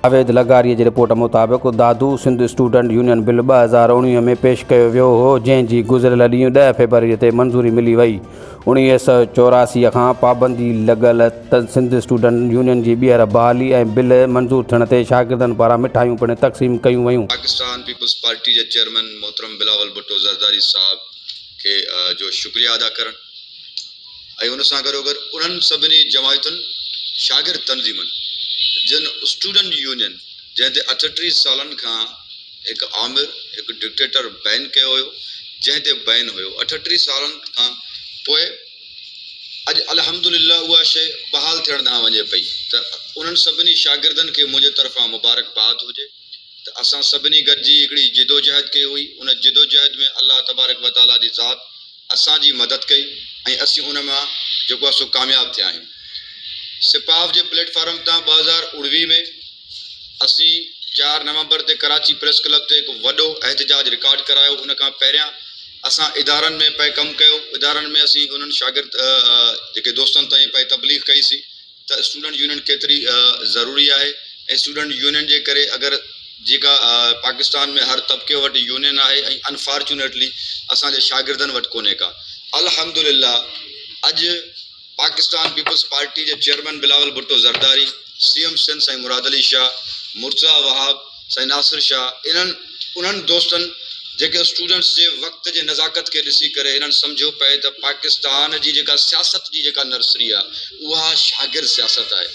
जावेद लगारी जी report मुताबिक़ दादू Sindh student union bill 2019 में पेश किया वियो हो, जंहिंजी गुज़िरियल ॾींहुं 10 फरवरी ते मंज़ूरी मिली वई। 1984 खां पाबंदी लॻल सिंध स्टूडेंट यूनियन जी ॿीहर बहाली ऐं बिल मंज़ूर थियण ते शागिर्दनि पारां मिठाइयूं पिणु तक़सीम कयूं वयूं। पाकिस्तान पीपल्स पार्टी जे चेयरमैन मोहतरम बिलावल भुट्टो ज़रदारी साहब के जो शुक्रिया अदा करण ऐं उन सां गॾोगॾु उन्हनि सभिनी जमायतुनि शागिर्द तंज़ीमनि जिन स्टूडेंट यूनियन जंहिं ते 38 सालनि खां हिकु आमिर हिकु डिक्टेटर बैन कयो हुयो, जंहिं ते बैन हुयो 38 सालनि खां पोइ अॼु अल्हम्दुलिल्लाह उहा शइ बहाल थियण ॾांहुं वञे पई। त उन्हनि सभिनी शागिर्दनि खे मुंहिंजे तरफ़ां मुबारकबाद हुजे त असां सभिनी गॾिजी हिकिड़ी जिदोजहद कई हुई। उन जिदोजहद में अल्लाह तबारक व तआला जी ज़ात असांजी मदद कई ऐं असीं उन मां जेको आहे सो कामयाबु थिया आहियूं। सिपाफ जे प्लेटफॉर्म तां 2019 में असीं 4 नवंबर ते कराची प्रेस क्लब ते हिकु वॾो एहतजाज रिकॉर्ड करायो। उन खां पहिरियां असां इदारनि में पिए कमु कयो। इदारनि में असीं उन्हनि शागिर्द जेके दोस्तनि ताईं पिए तबलीग कईसीं त स्टूडेंट यूनियन केतिरी ज़रूरी आहे ऐं स्टूडेंट यूनियन जे करे अगरि जेका पाकिस्तान में हर तबिके वटि यूनियन आहे ऐं अनफॉर्चुनेटली असांजे शागिर्दनि वटि कोन्हे का। अल्हम्दुलिल्लाह अॼु पाकिस्तान पीपल्स पार्टी जे चेयरमैन बिलावल भुट्टो ज़रदारी, CM सिंध साईं मुराद अली शाह, मुर्तज़ा वहाब, साईं नासिर शाह, उन्हनि दोस्तनि जेके स्टूडेंट्स जे वक़्त जे नज़ाकत खे ॾिसी करे हिननि सम्झो पए त पाकिस्तान जी जेका सियासत जी जेका नर्सरी आहे उहा शागिर्द सियासत आहे,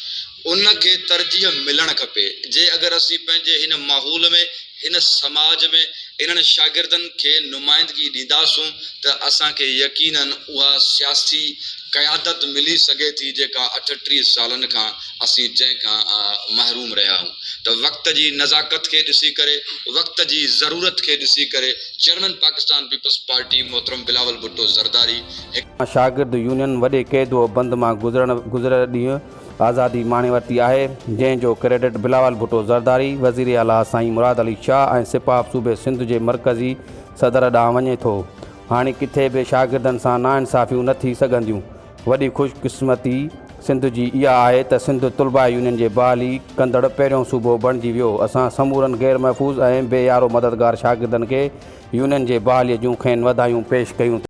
उनखे तरजीह मिलणु खपे। जे अगरि असीं पंहिंजे हिन माहौल में हिन समाज में इन्हनि शागिर्दनि खे नुमाइंदगी ॾींदासूं त असांखे यकीनन उहा सियासी क़यादत मिली सघे थी जेका 38 सालनि खां असीं जंहिंखां महरूम रहिया आहियूं। त वक़्त जी नज़ाकत खे ॾिसी करे, वक़्त जी ज़रूरत खे ॾिसी करे चेयरमैन पाकिस्तान पीपल्स पार्टी मोहतरम बिलावल भुट्टो ज़रदारी शागिर्द यूनियन वॾे क़ैद व बंद मां गुज़िरियल ॾींहुं आज़ादी माणे वरिती आहे, जंहिंजो क्रेडिट बिलावल भुट्टो ज़रदारी, वज़ीर आला साईं मुराद अली शाह ऐं सिपाह सूबे सिंध जे मरकज़ी सदर ॾांहुं वञे थो। हाणे किथे बि शागिर्दनि सां नाइंसाफ़ियूं न थी सघंदियूं। वॾी ख़ुशकिस्मती सिंध जी इहा आहे त सिंध तुलबा यूनियन जे बहाली कंदड़ पहिरियों सूबो बणिजी वियो। असां समूरनि गैर महफ़ूज़ ऐं बेयारो मददगार शागिर्दनि खे यूनियन जे बहालीअ जूं खेनि वधायूं पेश कयूं।